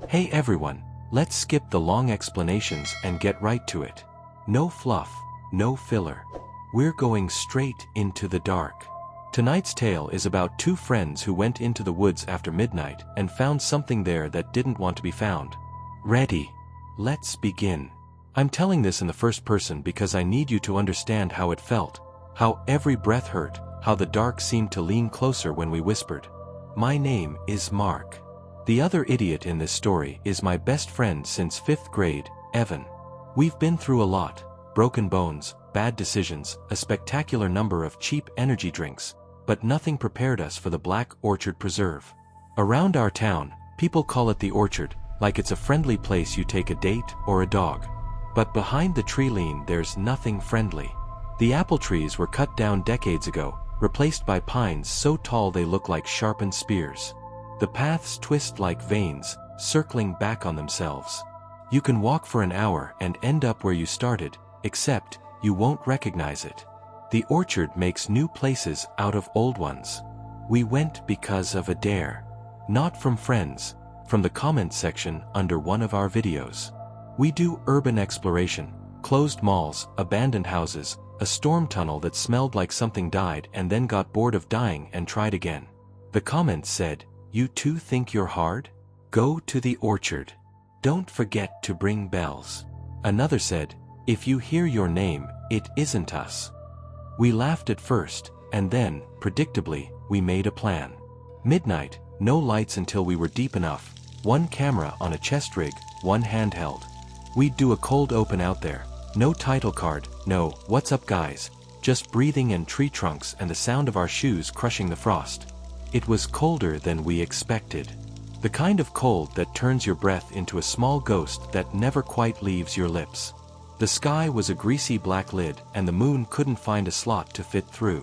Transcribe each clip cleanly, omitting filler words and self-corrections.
Hey everyone, let's skip the long explanations and get right to it. No fluff, no filler. We're going straight into the dark. Tonight's tale is about two friends who went into the woods after midnight and found something there that didn't want to be found. Ready? Let's begin. I'm telling this in the first person because I need you to understand how it felt, how every breath hurt, how the dark seemed to lean closer when we whispered. My name is Mark. The other idiot in this story is my best friend since 5th grade, Evan. We've been through a lot: broken bones, bad decisions, a spectacular number of cheap energy drinks, but nothing prepared us for the Black Orchard Preserve. Around our town, people call it the Orchard, like it's a friendly place you take a date or a dog. But behind the tree line there's nothing friendly. The apple trees were cut down decades ago, replaced by pines so tall they look like sharpened spears. The paths twist like veins, circling back on themselves. You can walk for an hour and end up where you started, except you won't recognize it. The orchard makes new places out of old ones. We went because of a dare. Not from friends, from the comments section under one of our videos. We do urban exploration, closed malls, abandoned houses, a storm tunnel that smelled like something died and then got bored of dying and tried again. The comments said, "You too think you're hard? Go to the orchard. Don't forget to bring bells." Another said, "If you hear your name, it isn't us." We laughed at first, and then, predictably, we made a plan. Midnight, no lights until we were deep enough, one camera on a chest rig, one handheld. We'd do a cold open out there, no title card, no "What's up guys," just breathing and tree trunks and the sound of our shoes crushing the frost. It was colder than we expected. The kind of cold that turns your breath into a small ghost that never quite leaves your lips. The sky was a greasy black lid and the moon couldn't find a slot to fit through.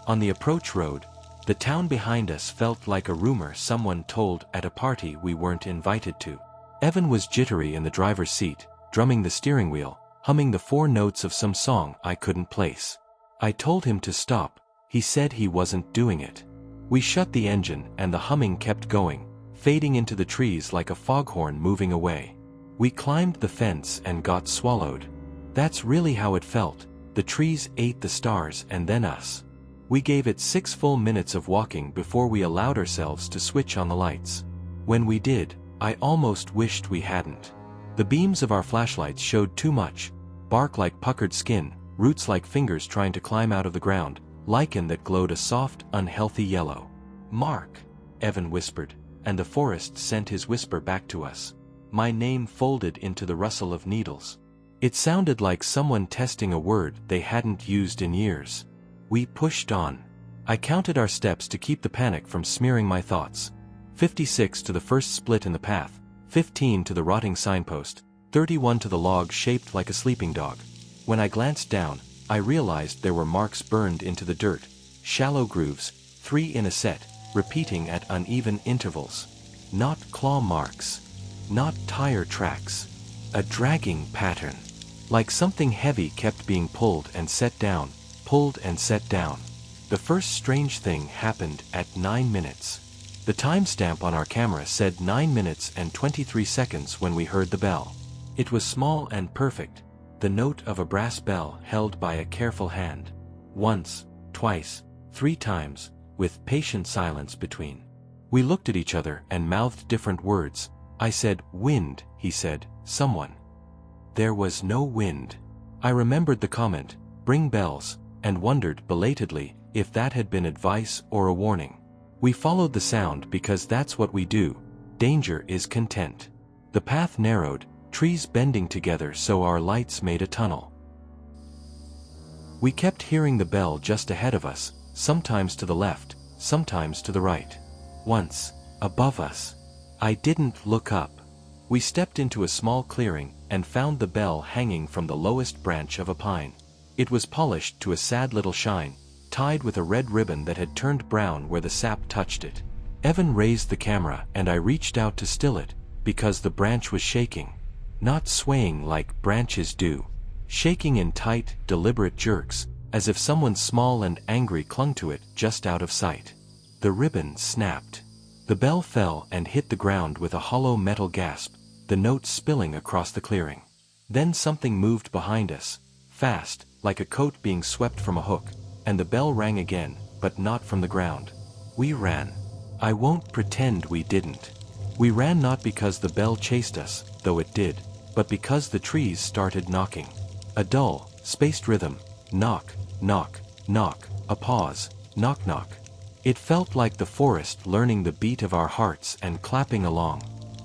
On the approach road, the town behind us felt like a rumor someone told at a party we weren't invited to. Evan was jittery in the driver's seat, drumming the steering wheel, humming the 4 notes of some song I couldn't place. I told him to stop. He said he wasn't doing it. We shut the engine and the humming kept going, fading into the trees like a foghorn moving away. We climbed the fence and got swallowed. That's really how it felt. The trees ate the stars and then us. We gave it 6 full minutes of walking before we allowed ourselves to switch on the lights. When we did, I almost wished we hadn't. The beams of our flashlights showed too much: bark like puckered skin, roots like fingers trying to climb out of the ground, lichen that glowed a soft, unhealthy yellow. "Mark," Evan whispered, and the forest sent his whisper back to us. My name folded into the rustle of needles. It sounded like someone testing a word they hadn't used in years. We pushed on. I counted our steps to keep the panic from smearing my thoughts. 56 to the first split in the path, 15 to the rotting signpost, 31 to the log shaped like a sleeping dog. When I glanced down, I realized there were marks burned into the dirt, shallow grooves, 3 in a set, repeating at uneven intervals. Not claw marks. Not tire tracks. A dragging pattern. Like something heavy kept being pulled and set down, pulled and set down. The first strange thing happened at 9 minutes. The timestamp on our camera said 9 minutes and 23 seconds when we heard the bell. It was small and perfect, the note of a brass bell held by a careful hand. Once, twice, 3 times, with patient silence between. We looked at each other and mouthed different words. I said, "Wind," he said, "Someone." There was no wind. I remembered the comment, "Bring bells," and wondered belatedly if that had been advice or a warning. We followed the sound because that's what we do. Danger is content. The path narrowed, trees bending together so our lights made a tunnel. We kept hearing the bell just ahead of us, sometimes to the left, sometimes to the right. Once, above us. I didn't look up. We stepped into a small clearing and found the bell hanging from the lowest branch of a pine. It was polished to a sad little shine, tied with a red ribbon that had turned brown where the sap touched it. Evan raised the camera and I reached out to still it, because the branch was shaking. Not swaying like branches do. Shaking in tight, deliberate jerks, as if someone small and angry clung to it just out of sight. The ribbon snapped. The bell fell and hit the ground with a hollow metal gasp, the notes spilling across the clearing. Then something moved behind us, fast, like a coat being swept from a hook, and the bell rang again, but not from the ground. We ran. I won't pretend we didn't. We ran not because the bell chased us, though it did, but because the trees started knocking. A dull, spaced rhythm, knock, knock, knock, a pause, knock knock. It felt like the forest learning the beat of our hearts and clapping along.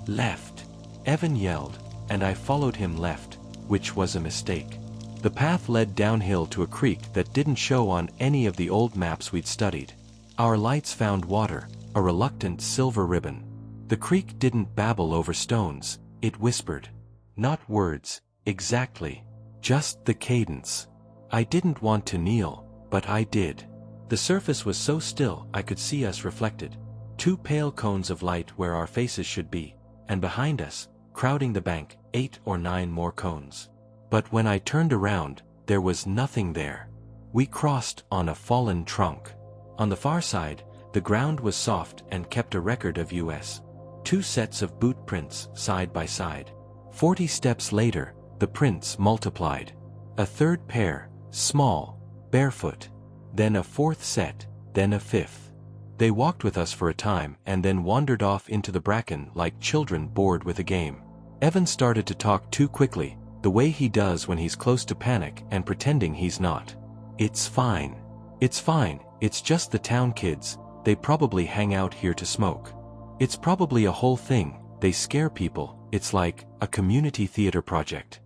Left. Evan yelled, and I followed him left, which was a mistake. The path led downhill to a creek that didn't show on any of the old maps we'd studied. Our lights found water, a reluctant silver ribbon. The creek didn't babble over stones, it whispered. Not words, exactly. Just the cadence. I didn't want to kneel, but I did. The surface was so still I could see us reflected. 2 pale cones of light where our faces should be, and behind us, crowding the bank, 8 or 9 more cones. But when I turned around, there was nothing there. We crossed on a fallen trunk. On the far side, the ground was soft and kept a record of US. 2 sets of boot prints side by side. 40 steps later, the prints multiplied. A 3rd pair, small, barefoot. Then a 4th set, then a 5th. They walked with us for a time and then wandered off into the bracken like children bored with a game. Evan started to talk too quickly, the way he does when he's close to panic and pretending he's not. It's fine. It's fine, it's just the town kids, they probably hang out here to smoke. It's probably a whole thing, they scare people, it's like a community theater project.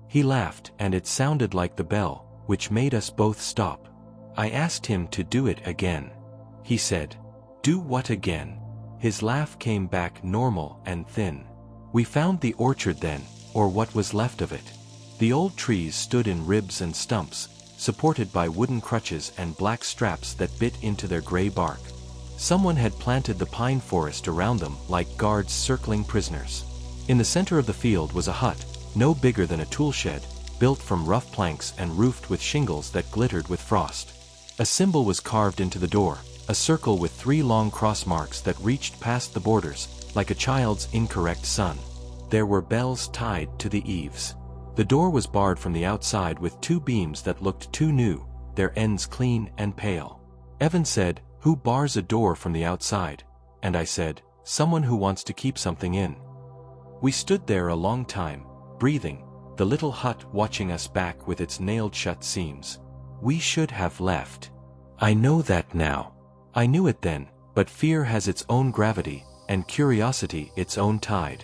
He laughed and it sounded like the bell, which made us both stop. I asked him to do it again. He said, "Do what again?" His laugh came back normal and thin. We found the orchard then, or what was left of it. The old trees stood in ribs and stumps, supported by wooden crutches and black straps that bit into their gray bark. Someone had planted the pine forest around them like guards circling prisoners. In the center of the field was a hut, no bigger than a tool shed, built from rough planks and roofed with shingles that glittered with frost. A symbol was carved into the door, a circle with 3 long cross marks that reached past the borders, like a child's incorrect son. There were bells tied to the eaves. The door was barred from the outside with 2 beams that looked too new, their ends clean and pale. Evan said, "Who bars a door from the outside?" And I said, "Someone who wants to keep something in." We stood there a long time, breathing, the little hut watching us back with its nailed-shut seams. We should have left. I know that now. I knew it then, but fear has its own gravity, and curiosity its own tide.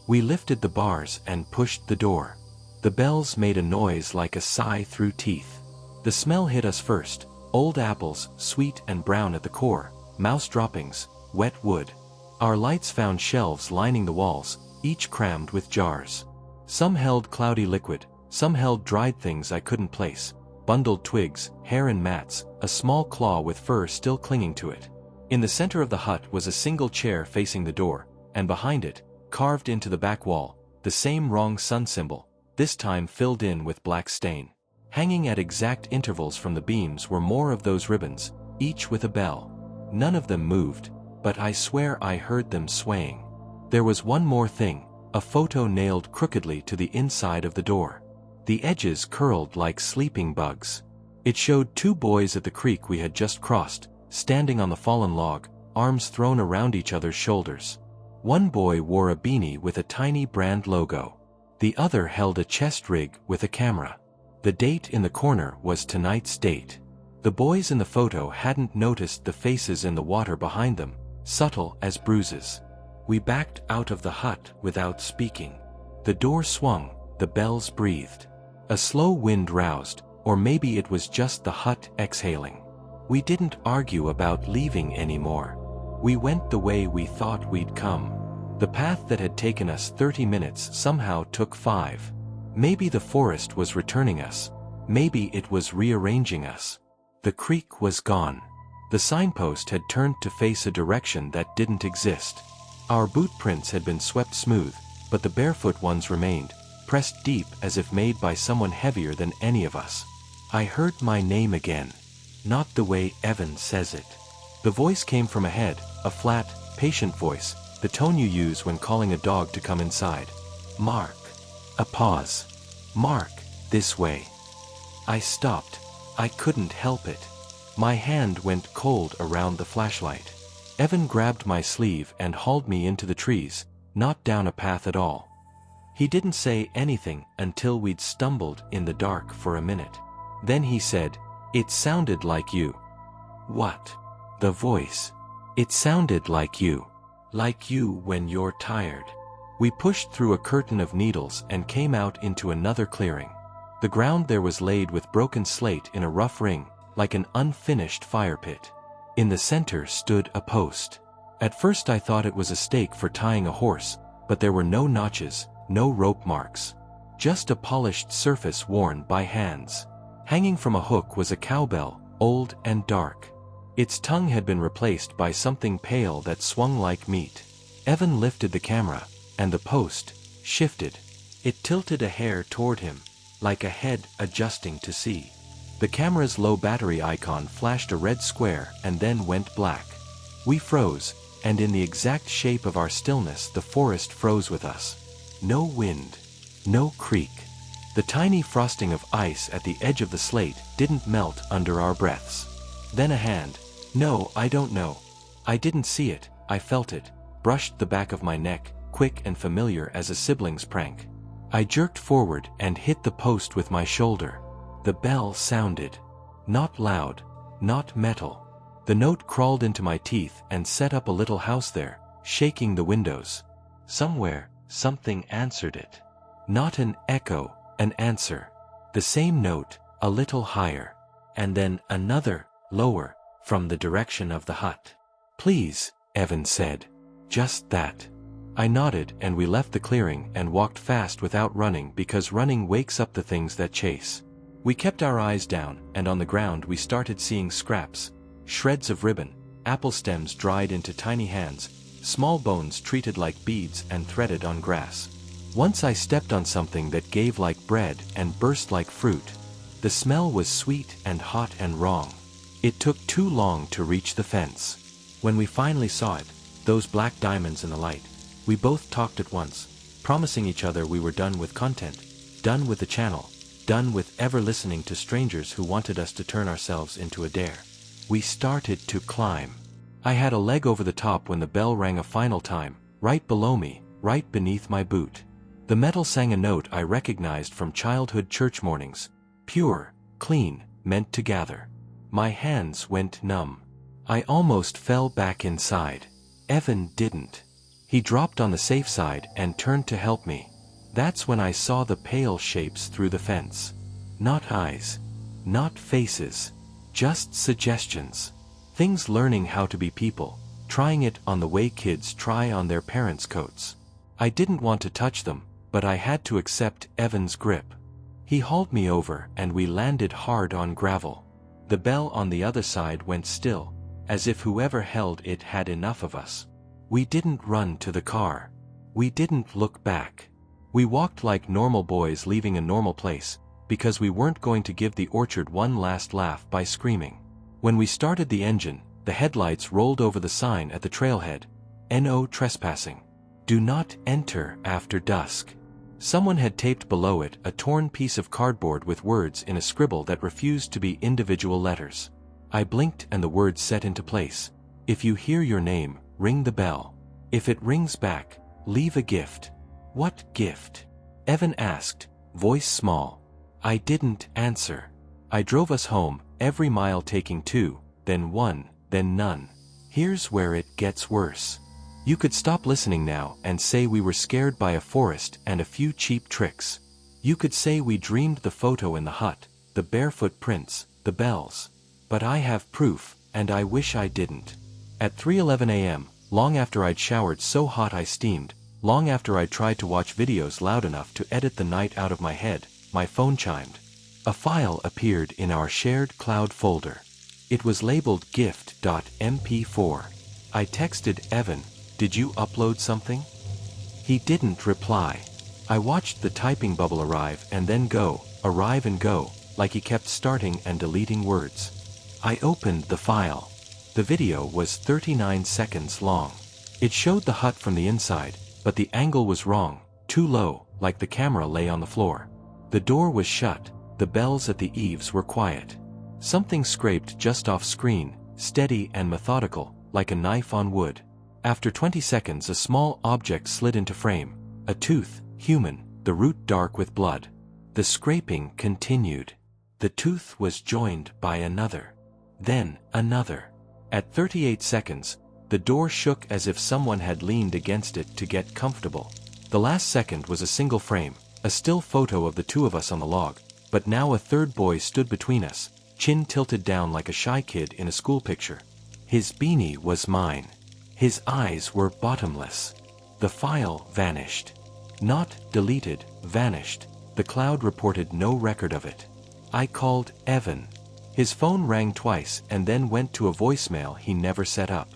We lifted the bars and pushed the door. The bells made a noise like a sigh through teeth. The smell hit us first, old apples, sweet and brown at the core, mouse droppings, wet wood. Our lights found shelves lining the walls, each crammed with jars. Some held cloudy liquid, some held dried things I couldn't place. Bundled twigs, hair and mats, a small claw with fur still clinging to it. In the center of the hut was a single chair facing the door, and behind it, carved into the back wall, the same wrong sun symbol, this time filled in with black stain. Hanging at exact intervals from the beams were more of those ribbons, each with a bell. None of them moved, but I swear I heard them swaying. There was one more thing, a photo nailed crookedly to the inside of the door. The edges curled like sleeping bugs. It showed 2 boys at the creek we had just crossed, standing on the fallen log, arms thrown around each other's shoulders. One boy wore a beanie with a tiny brand logo. The other held a chest rig with a camera. The date in the corner was tonight's date. The boys in the photo hadn't noticed the faces in the water behind them, subtle as bruises. We backed out of the hut without speaking. The door swung, the bells breathed. A slow wind roused, or maybe it was just the hut exhaling. We didn't argue about leaving anymore. We went the way we thought we'd come. The path that had taken us 30 minutes somehow took 5. Maybe the forest was returning us. Maybe it was rearranging us. The creek was gone. The signpost had turned to face a direction that didn't exist. Our boot prints had been swept smooth, but the barefoot ones remained, pressed deep as if made by someone heavier than any of us. I heard my name again. Not the way Evan says it. The voice came from ahead, a flat, patient voice, the tone you use when calling a dog to come inside. Mark. A pause. Mark, this way. I stopped. I couldn't help it. My hand went cold around the flashlight. Evan grabbed my sleeve and hauled me into the trees, not down a path at all. He didn't say anything until we'd stumbled in the dark for a minute. Then he said, "It sounded like you." What? The voice. It sounded like you. Like you when you're tired. We pushed through a curtain of needles and came out into another clearing. The ground there was laid with broken slate in a rough ring, like an unfinished fire pit. In the center stood a post. At first I thought it was a stake for tying a horse, but there were no notches, no rope marks. Just a polished surface worn by hands. Hanging from a hook was a cowbell, old and dark. Its tongue had been replaced by something pale that swung like meat. Evan lifted the camera, and the post shifted. It tilted a hair toward him, like a head adjusting to see. The camera's low battery icon flashed a red square and then went black. We froze, and in the exact shape of our stillness the forest froze with us. No wind. No creak. The tiny frosting of ice at the edge of the slate didn't melt under our breaths. Then a hand. No, I don't know. I didn't see it, I felt it, brushed the back of my neck, quick and familiar as a sibling's prank. I jerked forward and hit the post with my shoulder. The bell sounded. Not loud, not metal. The note crawled into my teeth and set up a little house there, shaking the windows. Somewhere, something answered it. Not an echo, an answer. The same note, a little higher. And then another, lower, from the direction of the hut. Please, Evan said. Just that. I nodded and we left the clearing and walked fast without running because running wakes up the things that chase. We kept our eyes down, and on the ground we started seeing scraps. Shreds of ribbon, apple stems dried into tiny hands, small bones treated like beads and threaded on grass. Once I stepped on something that gave like bread and burst like fruit. The smell was sweet and hot and wrong. It took too long to reach the fence. When we finally saw it, those black diamonds in the light, we both talked at once, promising each other we were done with content, done with the channel, done with ever listening to strangers who wanted us to turn ourselves into a dare. We started to climb. I had a leg over the top when the bell rang a final time, right below me, right beneath my boot. The metal sang a note I recognized from childhood church mornings. Pure, clean, meant to gather. My hands went numb. I almost fell back inside. Evan didn't. He dropped on the safe side and turned to help me. That's when I saw the pale shapes through the fence. Not eyes. Not faces. Just suggestions. Things learning how to be people, trying it on the way kids try on their parents' coats. I didn't want to touch them, but I had to accept Evan's grip. He hauled me over and we landed hard on gravel. The bell on the other side went still, as if whoever held it had enough of us. We didn't run to the car. We didn't look back. We walked like normal boys leaving a normal place, because we weren't going to give the orchard one last laugh by screaming. When we started the engine, the headlights rolled over the sign at the trailhead. No trespassing. Do not enter after dusk. Someone had taped below it a torn piece of cardboard with words in a scribble that refused to be individual letters. I blinked and the words set into place. If you hear your name, ring the bell. If it rings back, leave a gift. What gift? Evan asked, voice small. I didn't answer. I drove us home, every mile taking 2, then 1, then none. Here's where it gets worse. You could stop listening now and say we were scared by a forest and a few cheap tricks. You could say we dreamed the photo in the hut, the barefoot prints, the bells. But I have proof, and I wish I didn't. At 3:11 a.m., long after I'd showered so hot I steamed, long after I'd tried to watch videos loud enough to edit the night out of my head, my phone chimed. A file appeared in our shared cloud folder. It was labeled gift.mp4. I texted Evan, did you upload something? He didn't reply. I watched the typing bubble arrive and then go, arrive and go, like he kept starting and deleting words. I opened the file. The video was 39 seconds long. It showed the hut from the inside, but the angle was wrong, too low, like the camera lay on the floor. The door was shut, the bells at the eaves were quiet. Something scraped just off screen, steady and methodical, like a knife on wood. After 20 seconds a small object slid into frame. A tooth, human, the root dark with blood. The scraping continued. The tooth was joined by another. Then, another. At 38 seconds, the door shook as if someone had leaned against it to get comfortable. The last second was a single frame, a still photo of the two of us on the log, but now a third boy stood between us, chin tilted down like a shy kid in a school picture. His beanie was mine. His eyes were bottomless. The file vanished. Not deleted, vanished. The cloud reported no record of it. I called Evan. His phone rang twice and then went to a voicemail he never set up.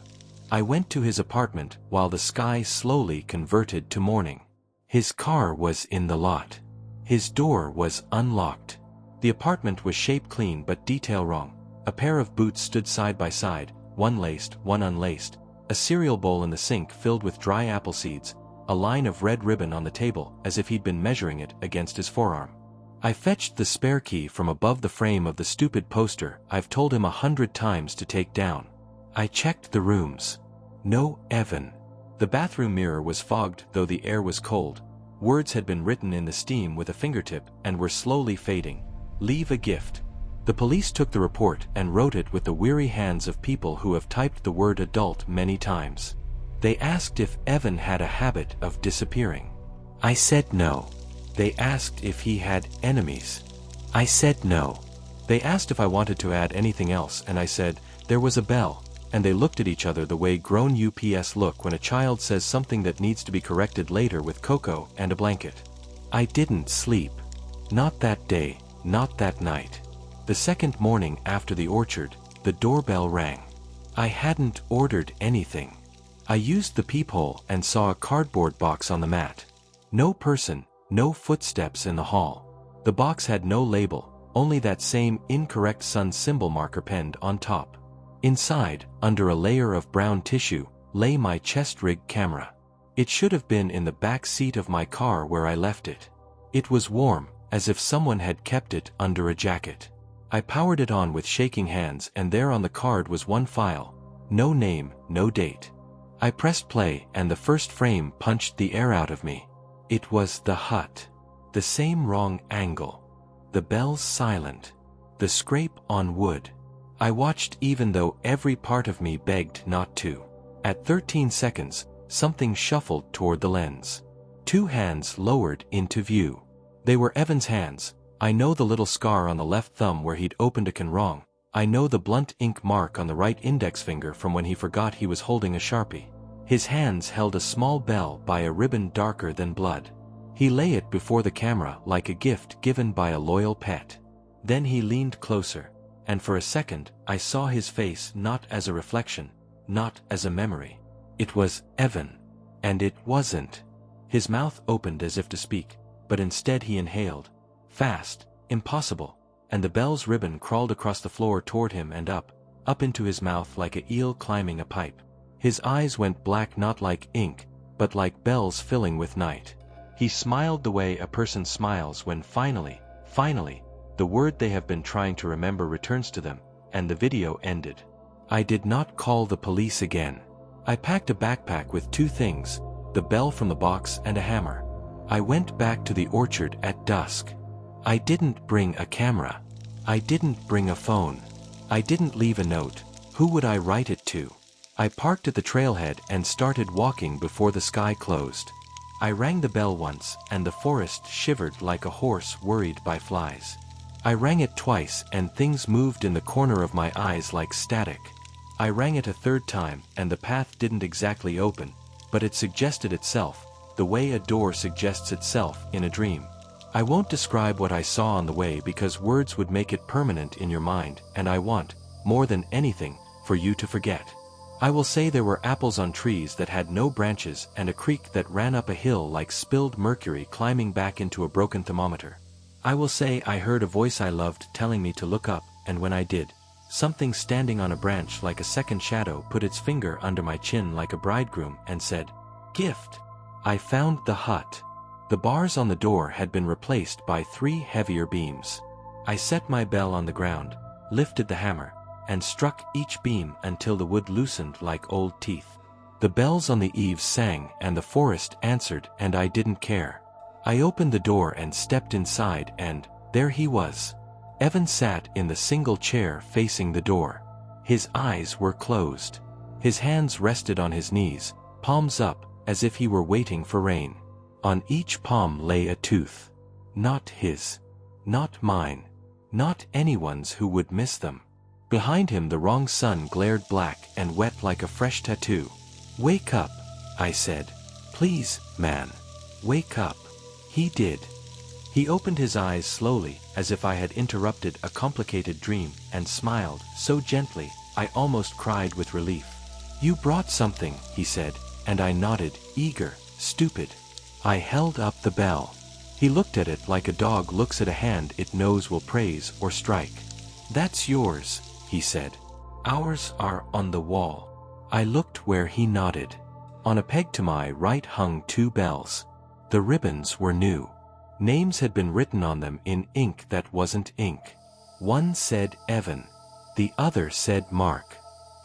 I went to his apartment while the sky slowly converted to morning. His car was in the lot. His door was unlocked. The apartment was shape clean but detail wrong. A pair of boots stood side by side, one laced, one unlaced, a cereal bowl in the sink filled with dry apple seeds, a line of red ribbon on the table as if he'd been measuring it against his forearm. I fetched the spare key from above the frame of the stupid poster I've told him 100 times to take down. I checked the rooms. No Evan. The bathroom mirror was fogged though the air was cold. Words had been written in the steam with a fingertip and were slowly fading. Leave a gift. The police took the report and wrote it with the weary hands of people who have typed the word adult many times. They asked if Evan had a habit of disappearing. I said no. They asked if he had enemies. I said no. They asked if I wanted to add anything else and I said, there was a bell, and they looked at each other the way grown UPS look when a child says something that needs to be corrected later with cocoa and a blanket. I didn't sleep. Not that day, not that night. The second morning after the orchard, the doorbell rang. I hadn't ordered anything. I used the peephole and saw a cardboard box on the mat. No person, no footsteps in the hall. The box had no label, only that same incorrect sun symbol marker penned on top. Inside, under a layer of brown tissue, lay my chest-rig camera. It should have been in the back seat of my car where I left it. It was warm, as if someone had kept it under a jacket. I powered it on with shaking hands and there on the card was one file. No name, no date. I pressed play and the first frame punched the air out of me. It was the hut. The same wrong angle. The bells silent. The scrape on wood. I watched even though every part of me begged not to. At 13 seconds, something shuffled toward the lens. Two hands lowered into view. They were Evan's hands. I know the little scar on the left thumb where he'd opened a can wrong. I know the blunt ink mark on the right index finger from when he forgot he was holding a Sharpie. His hands held a small bell by a ribbon darker than blood. He lay it before the camera like a gift given by a loyal pet. Then he leaned closer, and for a second I saw his face not as a reflection, not as a memory. It was Evan. And it wasn't. His mouth opened as if to speak, but instead he inhaled. Fast, impossible, and the bell's ribbon crawled across the floor toward him and up into his mouth like a eel climbing a pipe. His eyes went black not like ink, but like bells filling with night. He smiled the way a person smiles when finally, the word they have been trying to remember returns to them, and the video ended. I did not call the police again. I packed a backpack with two things, the bell from the box and a hammer. I went back to the orchard at dusk. I didn't bring a camera. I didn't bring a phone. I didn't leave a note. Who would I write it to? I parked at the trailhead and started walking before the sky closed. I rang the bell once and the forest shivered like a horse worried by flies. I rang it twice and things moved in the corner of my eyes like static. I rang it a third time and the path didn't exactly open, but it suggested itself, the way a door suggests itself in a dream. I won't describe what I saw on the way because words would make it permanent in your mind, and I want, more than anything, for you to forget. I will say there were apples on trees that had no branches and a creek that ran up a hill like spilled mercury climbing back into a broken thermometer. I will say I heard a voice I loved telling me to look up, and when I did, something standing on a branch like a second shadow put its finger under my chin like a bridegroom and said, "Gift." I found the hut. The bars on the door had been replaced by 3 heavier beams. I set my bell on the ground, lifted the hammer, and struck each beam until the wood loosened like old teeth. The bells on the eaves sang and the forest answered, and I didn't care. I opened the door and stepped inside, and there he was. Evan sat in the single chair facing the door. His eyes were closed. His hands rested on his knees, palms up, as if he were waiting for rain. On each palm lay a tooth. Not his. Not mine. Not anyone's who would miss them. Behind him the wrong sun glared black and wet like a fresh tattoo. "Wake up," I said. "Please, man. Wake up." He did. He opened his eyes slowly, as if I had interrupted a complicated dream, and smiled, so gently, I almost cried with relief. "You brought something," he said, and I nodded, eager, stupid. I held up the bell. He looked at it like a dog looks at a hand it knows will praise or strike. "That's yours," he said. "Ours are on the wall." I looked where he nodded. On a peg to my right hung 2 bells. The ribbons were new. Names had been written on them in ink that wasn't ink. One said Evan. The other said Mark.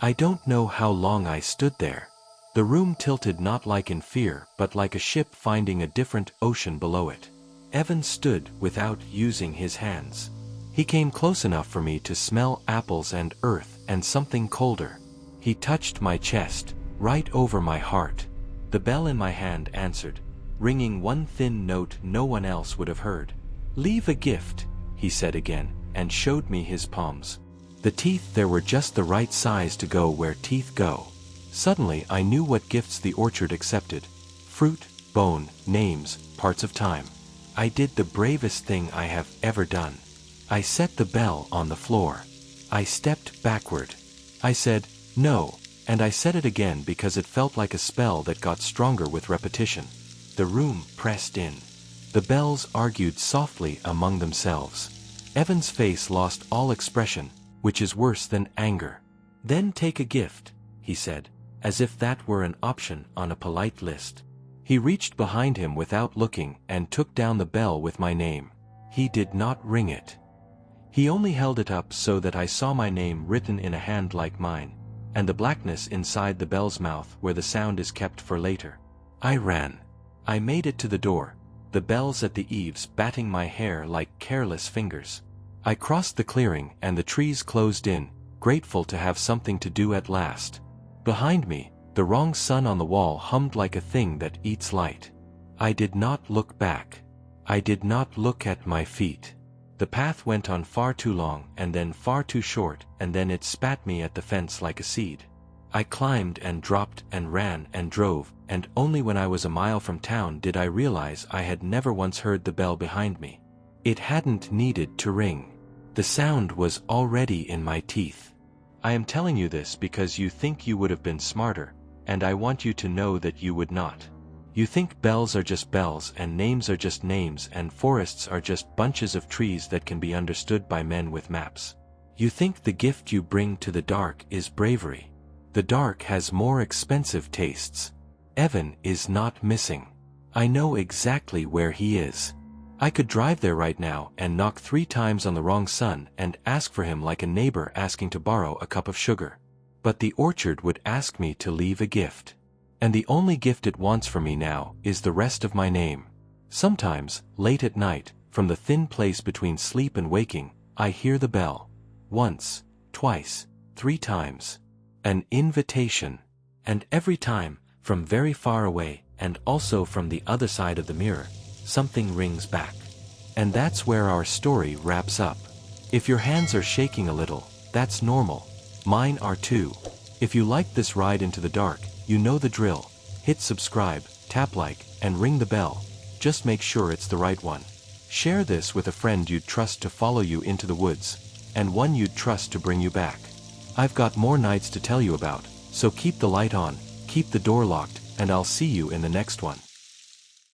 I don't know how long I stood there. The room tilted not like in fear but like a ship finding a different ocean below it. Evan stood without using his hands. He came close enough for me to smell apples and earth and something colder. He touched my chest, right over my heart. The bell in my hand answered, ringing one thin note no one else would have heard. "Leave a gift," he said again, and showed me his palms. The teeth there were just the right size to go where teeth go. Suddenly I knew what gifts the orchard accepted. Fruit, bone, names, parts of time. I did the bravest thing I have ever done. I set the bell on the floor. I stepped backward. I said, "No," and I said it again because it felt like a spell that got stronger with repetition. The room pressed in. The bells argued softly among themselves. Evan's face lost all expression, which is worse than anger. "Then take a gift," he said, as if that were an option on a polite list. He reached behind him without looking and took down the bell with my name. He did not ring it. He only held it up so that I saw my name written in a hand like mine, and the blackness inside the bell's mouth where the sound is kept for later. I ran. I made it to the door, the bells at the eaves batting my hair like careless fingers. I crossed the clearing and the trees closed in, grateful to have something to do at last. Behind me, the wrong sun on the wall hummed like a thing that eats light. I did not look back. I did not look at my feet. The path went on far too long and then far too short, and then it spat me at the fence like a seed. I climbed and dropped and ran and drove, and only when I was a mile from town did I realize I had never once heard the bell behind me. It hadn't needed to ring. The sound was already in my teeth. I am telling you this because you think you would have been smarter, and I want you to know that you would not. You think bells are just bells and names are just names and forests are just bunches of trees that can be understood by men with maps. You think the gift you bring to the dark is bravery. The dark has more expensive tastes. Evan is not missing. I know exactly where he is. I could drive there right now and knock 3 times on the wrong sun and ask for him like a neighbor asking to borrow a cup of sugar. But the orchard would ask me to leave a gift. And the only gift it wants from me now is the rest of my name. Sometimes, late at night, from the thin place between sleep and waking, I hear the bell. Once, twice, 3 times. An invitation. And every time, from very far away, and also from the other side of the mirror, something rings back. And that's where our story wraps up. If your hands are shaking a little, that's normal. Mine are too. If you liked this ride into the dark, you know the drill. Hit subscribe, tap like, and ring the bell. Just make sure it's the right one. Share this with a friend you'd trust to follow you into the woods, and one you'd trust to bring you back. I've got more nights to tell you about, so keep the light on, keep the door locked, and I'll see you in the next one.